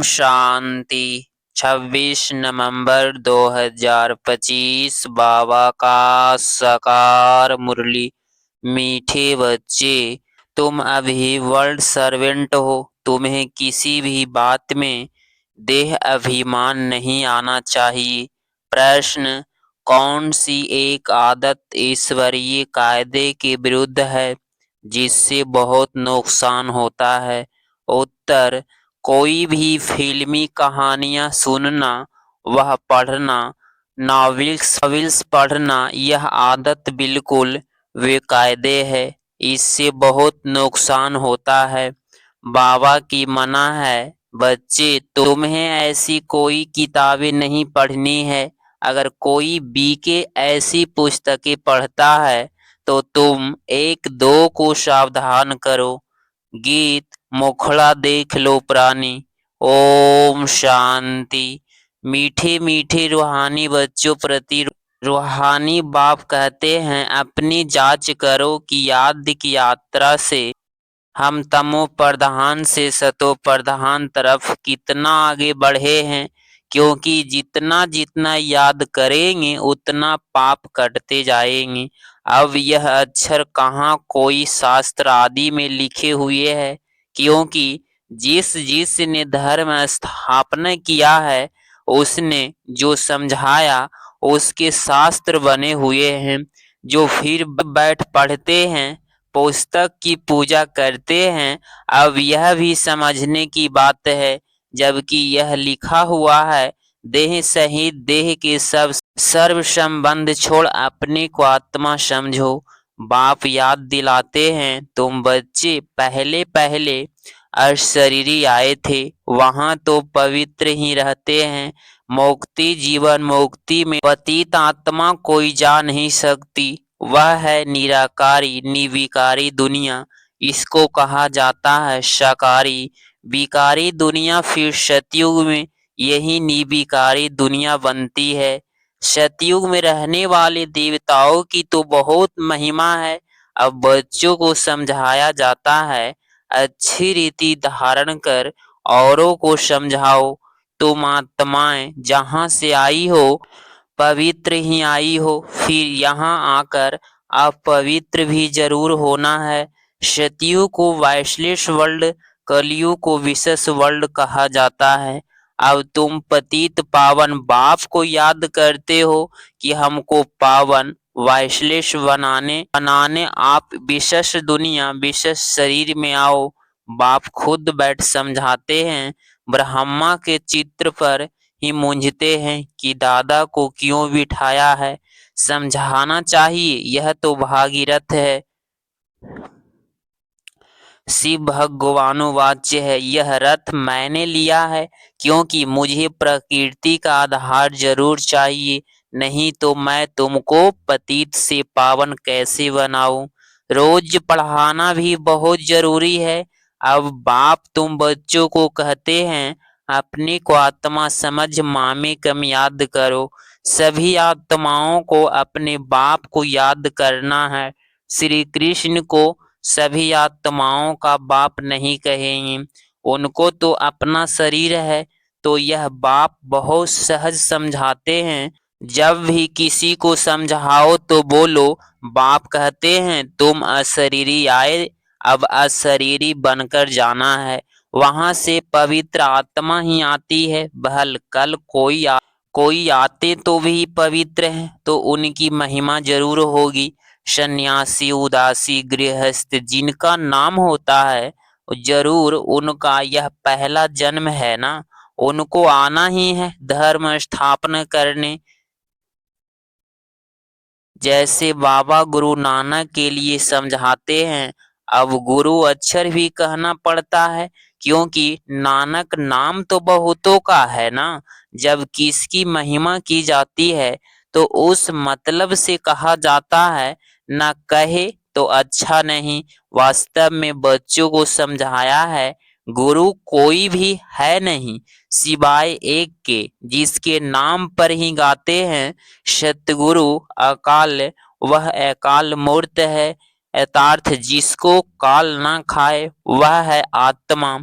शांति। 26 नवंबर 2025 बाबा का साकार मुरली। मीठे बच्चे, तुम अभी वर्ल्ड सर्वेंट हो। तुम्हें किसी भी बात में देह अभिमान नहीं आना चाहिए। प्रश्न, कौन सी एक आदत ईश्वरीय कायदे के विरुद्ध है जिससे बहुत नुकसान होता है? उत्तर, कोई भी फिल्मी कहानियां सुनना, वह पढ़ना, नॉवेल्स पढ़ना, यह आदत बिल्कुल बेकायदे है। इससे बहुत नुकसान होता है। बाबा की मना है, बच्चे तुम्हें ऐसी कोई किताबें नहीं पढ़नी है। अगर कोई बीके ऐसी पुस्तकें पढ़ता है तो तुम एक दो को सावधान करो। गीत मुखड़ा देख लो प्राणी। ओम शांति। मीठे मीठे रूहानी बच्चों प्रति रूहानी बाप कहते हैं, अपनी जांच करो कि याद की यात्रा से हम तमो प्रधान से सतो प्रधान तरफ कितना आगे बढ़े हैं। क्योंकि जितना जितना याद करेंगे उतना पाप कटते जाएंगे। अब यह अक्षर कहाँ कोई शास्त्र आदि में लिखे हुए है, क्योंकि जिसने धर्म स्थापना किया है उसने जो समझाया उसके शास्त्र बने हुए हैं, जो फिर बैठ पढ़ते हैं, पुस्तक की पूजा करते हैं। अब यह भी समझने की बात है, जबकि यह लिखा हुआ है, देह सहित देह के सब सर्व संबंध छोड़ अपने को आत्मा समझो। बाप याद दिलाते हैं, तुम बच्चे पहले पहले अशरीरी आए थे, वहां तो पवित्र ही रहते हैं। मुक्ति जीवन मुक्ति में पतित आत्मा कोई जा नहीं सकती। वह है निराकारी निर्विकारी दुनिया। इसको कहा जाता है साकारी। विकारी दुनिया फिर सतयुग में यही निर्विकारी दुनिया बनती है। सतयुग में रहने वाले देवताओं की तो बहुत महिमा है। अब बच्चों को समझाया जाता है, अच्छी रीति धारण कर औरों को समझाओ। तुम आत्माएं जहां से आई हो पवित्र ही आई हो, फिर यहाँ आकर अपवित्र भी जरूर होना है। सतयुग को वाइसलेस वर्ल्ड, कलयुग को विशेष वर्ल्ड कहा जाता है। अब तुम पतित पावन बाप को याद करते हो कि हमको पावन वाइसलेस बनाने आप विशेष दुनिया विशेष शरीर में आओ। बाप खुद बैठ समझाते हैं, ब्रह्मा के चित्र पर ही मूंझते हैं कि दादा को क्यों बिठाया है। समझाना चाहिए, यह तो भागीरथ है। शिव भगवानुवाच्य है, यह रथ मैंने लिया है क्योंकि मुझे प्रकृति का आधार जरूर चाहिए, नहीं तो मैं तुमको पतित से पावन कैसे बनाऊं। रोज पढ़ाना भी बहुत जरूरी है। अब बाप तुम बच्चों को कहते हैं, अपने को आत्मा समझ मामे कम याद करो। सभी आत्माओं को अपने बाप को याद करना है। श्री कृष्ण को सभी आत्माओं का बाप नहीं कहेंगे, उनको तो अपना शरीर है। तो यह बाप बहुत सहज समझाते हैं। जब भी किसी को समझाओ तो बोलो, बाप कहते हैं तुम अशरीरी आए, अब अशरीरी बनकर जाना है। वहां से पवित्र आत्मा ही आती है। भल कल कोई आते तो भी पवित्र हैं, तो उनकी महिमा जरूर होगी। सन्यासी उदासी गृहस्थ जिनका नाम होता है, जरूर उनका यह पहला जन्म है ना। उनको आना ही है धर्म स्थापना करने। जैसे बाबा गुरु नानक के लिए समझाते हैं, अब गुरु अक्षर भी कहना पड़ता है, क्योंकि नानक नाम तो बहुतों का है ना। जब किसकी महिमा की जाती है तो उस मतलब से कहा जाता है, न कहे तो अच्छा नहीं। वास्तव में बच्चों को समझाया है, गुरु कोई भी है नहीं सिवाय एक के, जिसके नाम पर ही गाते हैं सतगुरु अकाल। वह अकाल मूर्त है, यथार्थ जिसको काल ना खाए, वह है आत्मा।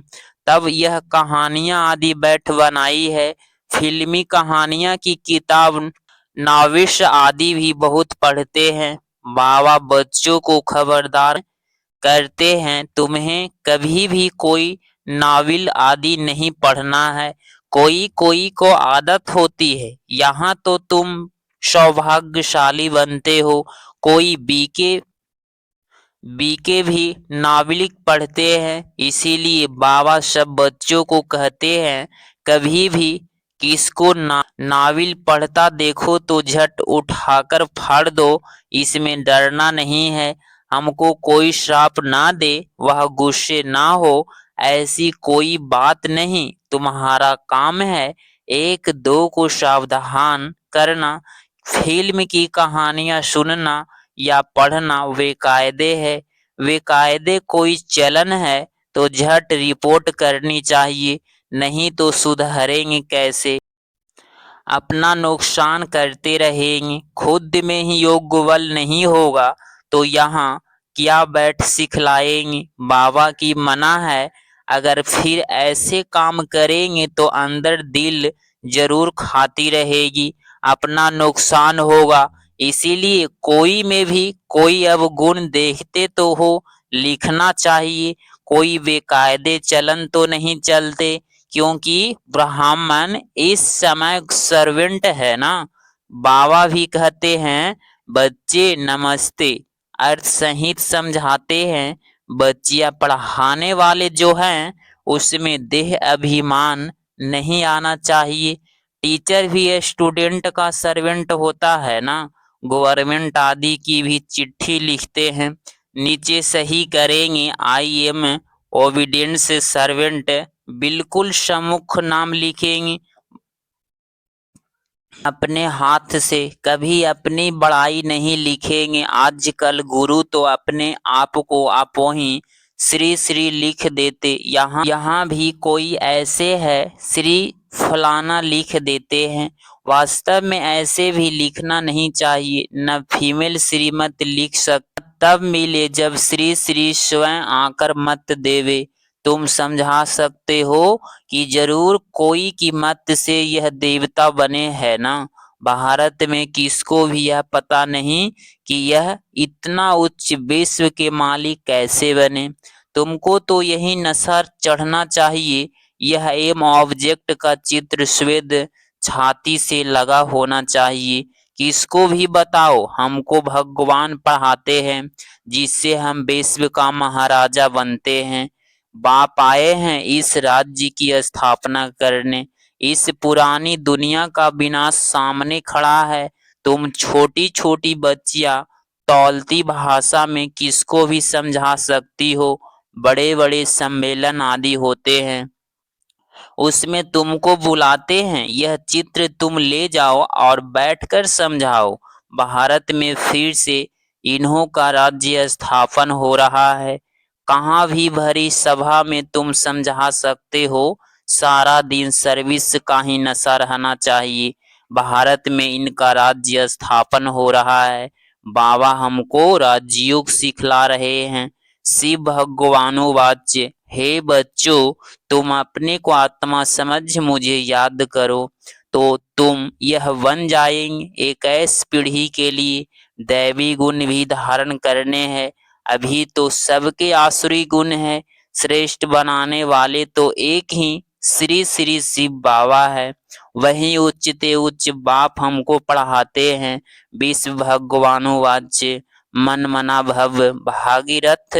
तब यह कहानियां आदि बैठ बनाई है। फिल्मी कहानियां की किताब नाविश आदि भी बहुत पढ़ते हैं। बाबा बच्चों को खबरदार करते हैं, तुम्हें कभी भी कोई नावल आदि नहीं पढ़ना है। कोई कोई को आदत होती है, यहाँ तो तुम सौभाग्यशाली बनते हो। कोई बीके बीके भी नावलिक पढ़ते हैं। इसीलिए बाबा सब बच्चों को कहते हैं, कभी भी किसको नावल पढ़ता देखो तो झट उठाकर फाड़ दो, इसमें डरना नहीं है। हमको कोई श्राप ना दे, वह गुस्से ना हो, ऐसी कोई बात नहीं। तुम्हारा काम है एक दो को सावधान करना। फिल्म की कहानियां सुनना या पढ़ना बेकायदे है। बेकायदे कोई चलन है तो झट रिपोर्ट करनी चाहिए, नहीं तो सुधरेंगे कैसे। अपना नुकसान करते रहेंगे, खुद में ही योग्य बल नहीं होगा तो यहाँ क्या बैठ सिखलाएंगे। बाबा की मना है, अगर फिर ऐसे काम करेंगे तो अंदर दिल जरूर खाती रहेगी, अपना नुकसान होगा। इसीलिए कोई में भी कोई अवगुण देखते तो हो, लिखना चाहिए। कोई बेकायदे चलन तो नहीं चलते, क्योंकि ब्राह्मण इस समय सर्वेंट है ना। बाबा भी कहते हैं, बच्चे नमस्ते, अर्थ सहित समझाते हैं। बच्चियां पढ़ाने वाले जो हैं उसमें देह अभिमान नहीं आना चाहिए। टीचर भी स्टूडेंट का सर्वेंट होता है ना। गवर्नमेंट आदि की भी चिट्ठी लिखते हैं, नीचे सही करेंगे, आई एम ओबीडियंस सर्वेंट, बिल्कुल सम्मुख नाम लिखेंगे। अपने हाथ से कभी अपनी बड़ाई नहीं लिखेंगे। आजकल गुरु तो अपने आप को आपो ही श्री श्री लिख देते, यहाँ भी कोई ऐसे है श्री फलाना लिख देते हैं। वास्तव में ऐसे भी लिखना नहीं चाहिए, न फीमेल श्रीमत लिख सकता तब मिले जब श्री श्री स्वयं आकर मत देवे। तुम समझा सकते हो कि जरूर कोई की मत से यह देवता बने है ना। भारत में किसको भी यह पता नहीं कि यह इतना उच्च विश्व के मालिक कैसे बने। तुमको तो यही नशा चढ़ना चाहिए। यह एम ऑब्जेक्ट का चित्र श्वेत छाती से लगा होना चाहिए। किसको भी बताओ, हमको भगवान पढ़ाते हैं, जिससे हम विश्व का महाराजा बनते हैं। बाप आए हैं इस राज्य की स्थापना करने। इस पुरानी दुनिया का विनाश सामने खड़ा है। तुम छोटी छोटी बच्चियां तौलती भाषा में किसको भी समझा सकती हो। बड़े बड़े सम्मेलन आदि होते हैं, उसमें तुमको बुलाते हैं, यह चित्र तुम ले जाओ और बैठकर समझाओ। भारत में फिर से इन्हों का राज्य स्थापन हो रहा है। कहाँ भी भरी सभा में तुम समझा सकते हो। सारा दिन सर्विस का ही नशा रहना चाहिए। भारत में इनका राज्य स्थापन हो रहा है। बाबा हमको राजयोग सिखला रहे हैं। शिव भगवानुवाच्य, हे बच्चों, तुम अपने को आत्मा समझ मुझे याद करो तो तुम यह बन जाएंगे। एक ऐसी पीढ़ी के लिए दैवी गुण भी धारण करने हैं। अभी तो सबके आसुरी गुण है। श्रेष्ठ बनाने वाले तो एक ही श्री श्री शिव बाबा है। वही उच्चते उच्च बाप हमको पढ़ाते हैं। विश्व भगवानुवाच्य, मन मना भव भागीरथ।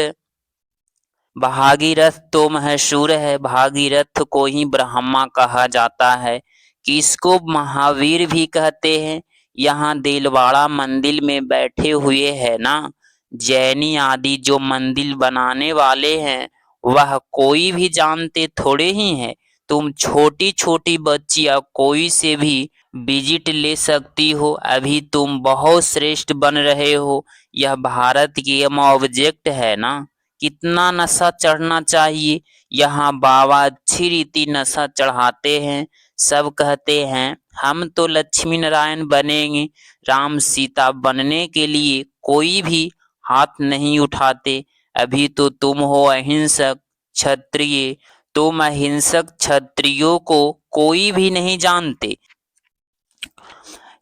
भागीरथ तो मशहूर है, भागीरथ को ही ब्रह्मा कहा जाता है। किसको महावीर भी कहते हैं। यहाँ दिलवाड़ा मंदिर में बैठे हुए है ना, जैनी आदि जो मंदिर बनाने वाले हैं, वह कोई भी जानते थोड़े ही हैं। तुम छोटी छोटी बच्चियां कोई से भी विजिट ले सकती हो। अभी तुम बहुत श्रेष्ठ बन रहे हो। यह भारत की एम ऑब्जेक्ट है ना। कितना नशा चढ़ना चाहिए। यहाँ बाबा अच्छी रीति नशा चढ़ाते हैं। सब कहते हैं हम तो लक्ष्मी नारायण बनेंगे। राम सीता बनने के लिए कोई भी हाथ नहीं उठाते। अभी तो तुम हो अहिंसक, क्षत्रिय, तुम अहिंसक क्षत्रियों को कोई भी नहीं जानते,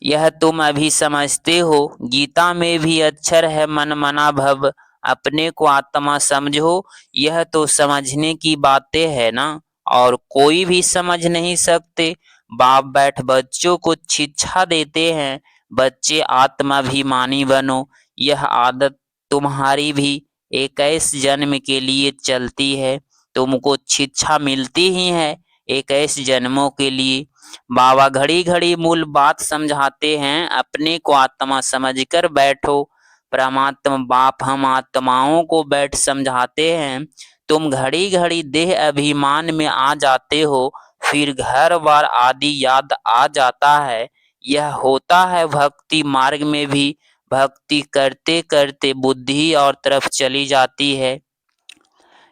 यह तुम अभी समझते हो। गीता में भी अक्षर है मन मना भव, अपने को आत्मा समझो। यह तो समझने की बातें है ना, और कोई भी समझ नहीं सकते। बाप बैठ बच्चों को शिक्षा देते हैं, बच्चे आत्माभिमानी बनो। यह आदत तुम्हारी भी 21 जन्म के लिए चलती है, तुमको शिक्षा मिलती ही है 21 जन्मों के लिए। बाबा घड़ी घड़ी मूल बात समझाते हैं, अपने को आत्मा समझकर बैठो। परमात्मा बाप हम आत्माओं को बैठ समझाते हैं, तुम घड़ी घड़ी देह अभिमान में आ जाते हो, फिर घर बार आदि याद आ जाता है। यह होता है भक्ति मार्ग में भी, भक्ति करते करते बुद्धि और तरफ चली जाती है।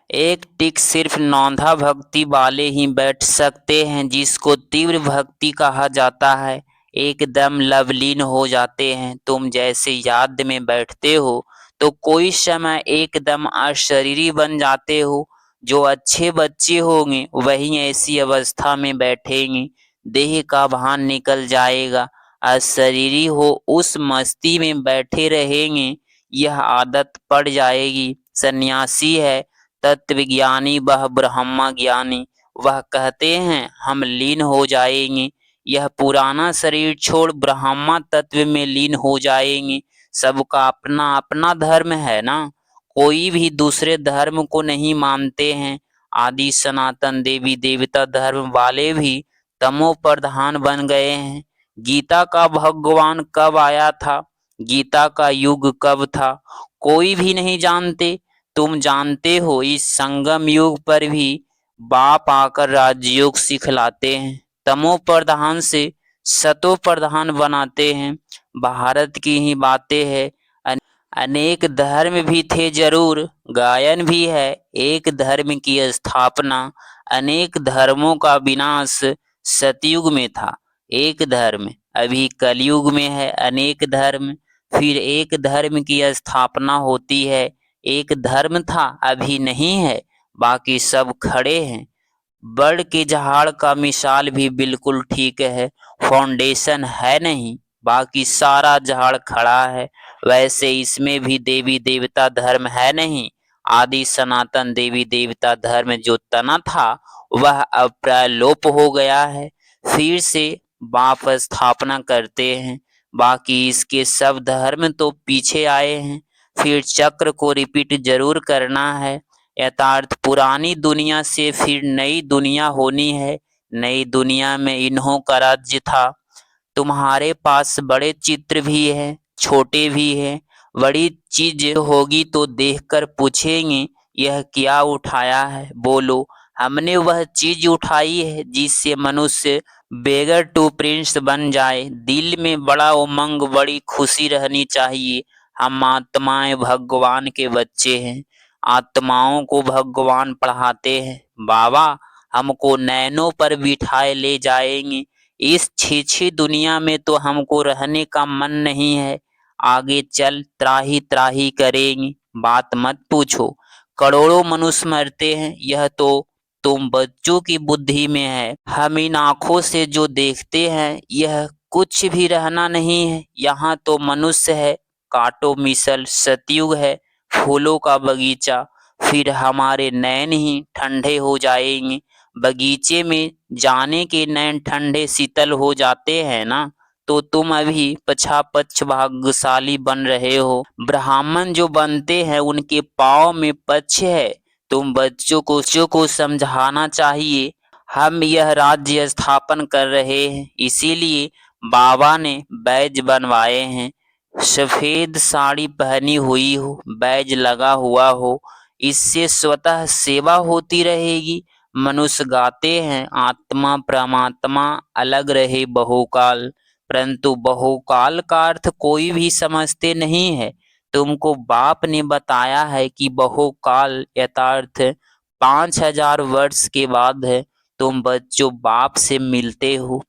एक टिक सिर्फ नौंधा भक्ति वाले ही बैठ सकते हैं, जिसको तीव्र भक्ति कहा जाता है। एकदम लवलीन हो जाते हैं। तुम जैसे याद में बैठते हो तो कोई समय एकदम अशरीरी बन जाते हो। जो अच्छे बच्चे होंगे वही ऐसी अवस्था में बैठेंगे, देह का भान निकल जाएगा, अशरीरी हो उस मस्ती में बैठे रहेंगे, यह आदत पड़ जाएगी। सन्यासी है तत्वज्ञानी, वह ब्रह्म ज्ञानी, वह कहते हैं हम लीन हो जाएंगे, यह पुराना शरीर छोड़ ब्रह्मा तत्व में लीन हो जाएंगे। सबका अपना अपना धर्म है ना, कोई भी दूसरे धर्म को नहीं मानते हैं। आदि सनातन देवी देवता धर्म वाले भी तमो प्रधान बन गए हैं। गीता का भगवान कब आया था, गीता का युग कब था, कोई भी नहीं जानते। तुम जानते हो इस संगम युग पर भी बाप आकर राजयोग सिखलाते हैं, तमो प्रधान से सतो प्रधान बनाते हैं। भारत की ही बातें है, अनेक धर्म भी थे जरूर, गायन भी है, एक धर्म की स्थापना, अनेक धर्मों का विनाश सतयुग में था। एक धर्म अभी कलयुग में है, अनेक धर्म, फिर एक धर्म की स्थापना होती है। एक धर्म था अभी नहीं है, बाकी सब खड़े हैं। बड़ के झाड़ का मिसाल भी बिल्कुल ठीक है, फाउंडेशन है नहीं, बाकी सारा झाड़ खड़ा है। वैसे इसमें भी देवी देवता धर्म है नहीं, आदि सनातन देवी देवता धर्म जो तना था वह अब प्राय लोप हो गया है, फिर से बाप स्थापना करते हैं। बाकी इसके सब धर्म तो पीछे आए हैं, फिर चक्र को रिपीट जरूर करना है। यथार्थ पुरानी दुनिया से फिर नई दुनिया होनी है, नई दुनिया में इन्हों का राज्य था। तुम्हारे पास बड़े चित्र भी हैं, छोटे भी हैं। बड़ी चीज होगी तो देखकर पूछेंगे यह क्या उठाया है, बोलो। हमने वह चीज उठाई है जिससे मनुष्य बेगर टू प्रिंस बन जाए। दिल में बड़ा उमंग, बड़ी खुशी रहनी चाहिए। हम आत्माएं भगवान के बच्चे हैं, आत्माओं को भगवान पढ़ाते हैं। बाबा हमको नैनों पर बिठाए ले जाएंगे, इस छी दुनिया में तो हमको रहने का मन नहीं है। आगे चल त्राही त्राही करेंगे, बात मत पूछो। करोड़ों मनुष्य मरते हैं, यह तो तुम बच्चों की बुद्धि में है। हम इन आंखों से जो देखते हैं यह कुछ भी रहना नहीं है। यहाँ तो मनुष्य है, काटो मिसल सतयुग है, फूलों का बगीचा, फिर हमारे नैन ही ठंडे हो जाएंगे। बगीचे में जाने के नैन ठंडे शीतल हो जाते हैं ना, तो तुम अभी पछ भाग्यशाली बन रहे हो। ब्राह्मण जो बनते हैं उनके पाँव में पक्ष है। तुम बच्चों को समझाना चाहिए, हम यह राज्य स्थापन कर रहे हैं, इसीलिए बाबा ने बैज बनवाए हैं। सफेद साड़ी पहनी हुई हो, बैज लगा हुआ हो, इससे स्वतः सेवा होती रहेगी। मनुष्य गाते हैं आत्मा परमात्मा अलग रहे बहुकाल, परंतु बहुकाल का अर्थ कोई भी समझते नहीं है। तुमको बाप ने बताया है कि बहुकाल यथार्थ 5000 वर्ष के बाद है। तुम बच्चों बाप से मिलते हो।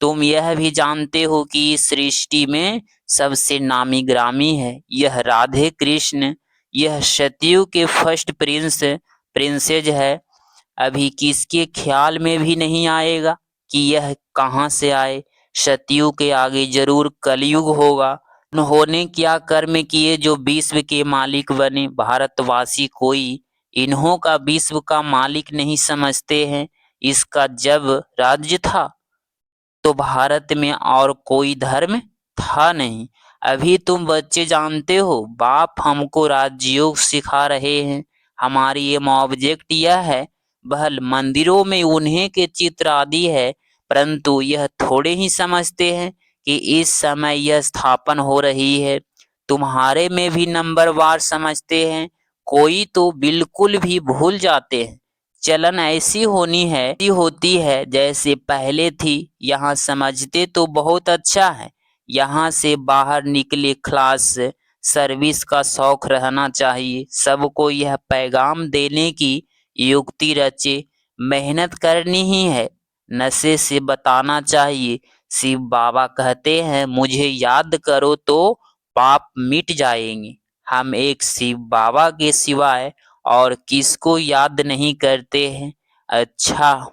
तुम यह भी जानते हो कि इस सृष्टि में सबसे नामी ग्रामी है यह राधे कृष्ण, यह सतयुग के फर्स्ट प्रिंसेज है। अभी किसके ख्याल में भी नहीं आएगा कि यह कहाँ से आए। सतयुग के आगे जरूर कलयुग होगा। उन्होंने क्या कर्म किए जो विश्व के मालिक बने। भारतवासी कोई इन्हों का विश्व का मालिक नहीं समझते हैं। इसका जब राज्य था तो भारत में और कोई धर्म था नहीं। अभी तुम बच्चे जानते हो, बाप हमको राजयोग सिखा रहे हैं। हमारी एम ऑब्जेक्ट यह है, बहल मंदिरों में उन्हीं के चित्र आदि है, परंतु यह थोड़े ही समझते हैं कि इस समय यह स्थापन हो रही है। तुम्हारे में भी नंबरवार समझते हैं, कोई तो बिल्कुल भी भूल जाते हैं। चलन ऐसी होती है जैसे पहले थी। यहाँ समझते तो बहुत अच्छा है। यहाँ से बाहर निकले क्लास सर्विस का शौक रहना चाहिए। सबको यह पैगाम देने की युक्ति रचे, मेहनत करनी ही है। नशे से बताना चाहिए। शिव बाबा कहते हैं, मुझे याद करो तो पाप मिट जाएंगे। हम एक शिव बाबा के सिवाय और किसको याद नहीं करते हैं। अच्छा,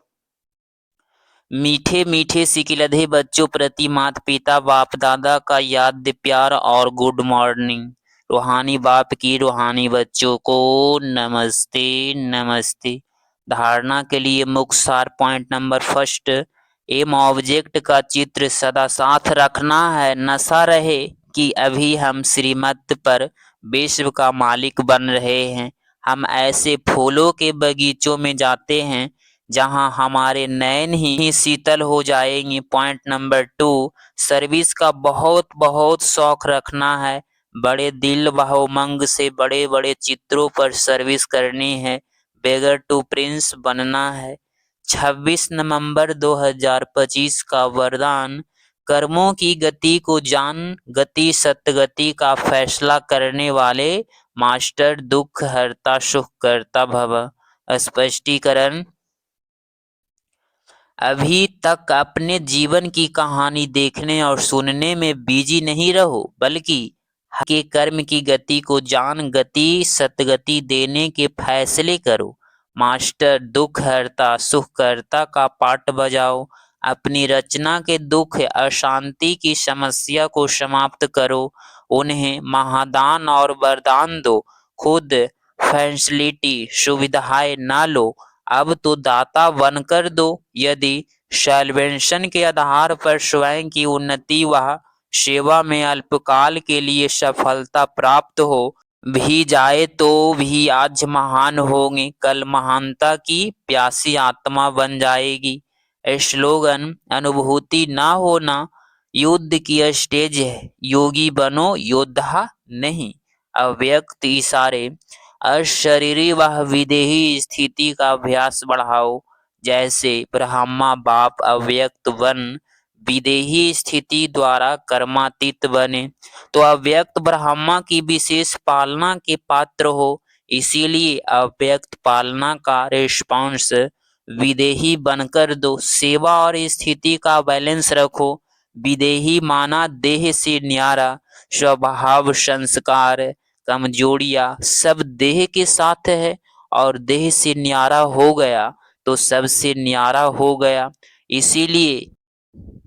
मीठे मीठे सिकिलधे बच्चों प्रति माता पिता बाप दादा का याद प्यार और गुड मॉर्निंग। रूहानी बाप की रूहानी बच्चों को नमस्ते नमस्ते। धारणा के लिए मुख्य सार point number first, M object का चित्र सदा साथ रखना है। नशा रहे कि अभी हम श्रीमत पर विश्व का मालिक बन रहे हैं। हम ऐसे फूलों के बगीचों में जाते हैं जहां हमारे नयन ही शीतल हो जाएंगे। पॉइंट नंबर टू, सर्विस का बहुत बहुत शौक रखना है। बड़े दिल व उमंग से बड़े बड़े चित्रों पर सर्विस करनी है। बेगर टू प्रिंस बनना है। 26 नवंबर 2025 का वरदान, कर्मों की गति को जान, गति सतगति का फैसला करने वाले मास्टर, दुख हरता सुख करता भव। स्पष्टीकरण, अभी तक अपने जीवन की कहानी देखने और सुनने में बिजी नहीं रहो, बल्कि के कर्म की गति को जान, गति सतगति देने के फैसले करो। मास्टर, दुख हरता सुख करता का पाठ बजाओ। अपनी रचना के दुख अशांति की समस्या को समाप्त करो। उन्हें महादान और वरदान दो। खुद फैसिलिटी सुविधाएं ना लो, अब तो दाता बनकर दो। यदि सैल्वेशन के आधार पर स्वयं की उन्नति व सेवा में अल्पकाल के लिए सफलता प्राप्त हो भी जाए तो भी आज महान होंगे, कल महानता की प्यासी आत्मा बन जाएगी। स्लोगन, अनुभूति ना होना युद्ध की स्टेज है, योगी बनो योद्धा नहीं। अव्यक्त इशारे, अशरीरी व विदेही स्थिति का अभ्यास बढ़ाओ। जैसे ब्रह्मा बाप अव्यक्त वन विदेही स्थिति द्वारा कर्मातीत बने, तो अव्यक्त ब्रह्मा की विशेष पालना के पात्र हो। इसीलिए अव्यक्त पालना का रिस्पॉन्स विदेही बनकर दो। सेवा और स्थिति का बैलेंस रखो। विदेही माना देह से न्यारा, स्वभाव संस्कार कमजोरियां सब देह के साथ है, और देह से न्यारा हो गया तो सबसे न्यारा हो गया। इसीलिए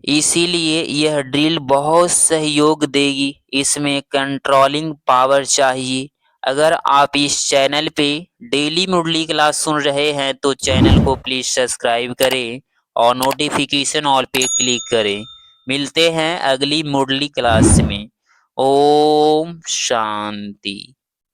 इसीलिए यह ड्रिल बहुत सहयोग देगी। इसमें कंट्रोलिंग पावर चाहिए। अगर आप इस चैनल पे डेली मुरली क्लास सुन रहे हैं तो चैनल को प्लीज सब्सक्राइब करें और नोटिफिकेशन ऑल पे क्लिक करें। मिलते हैं अगली मुरली क्लास में। ओम शांति।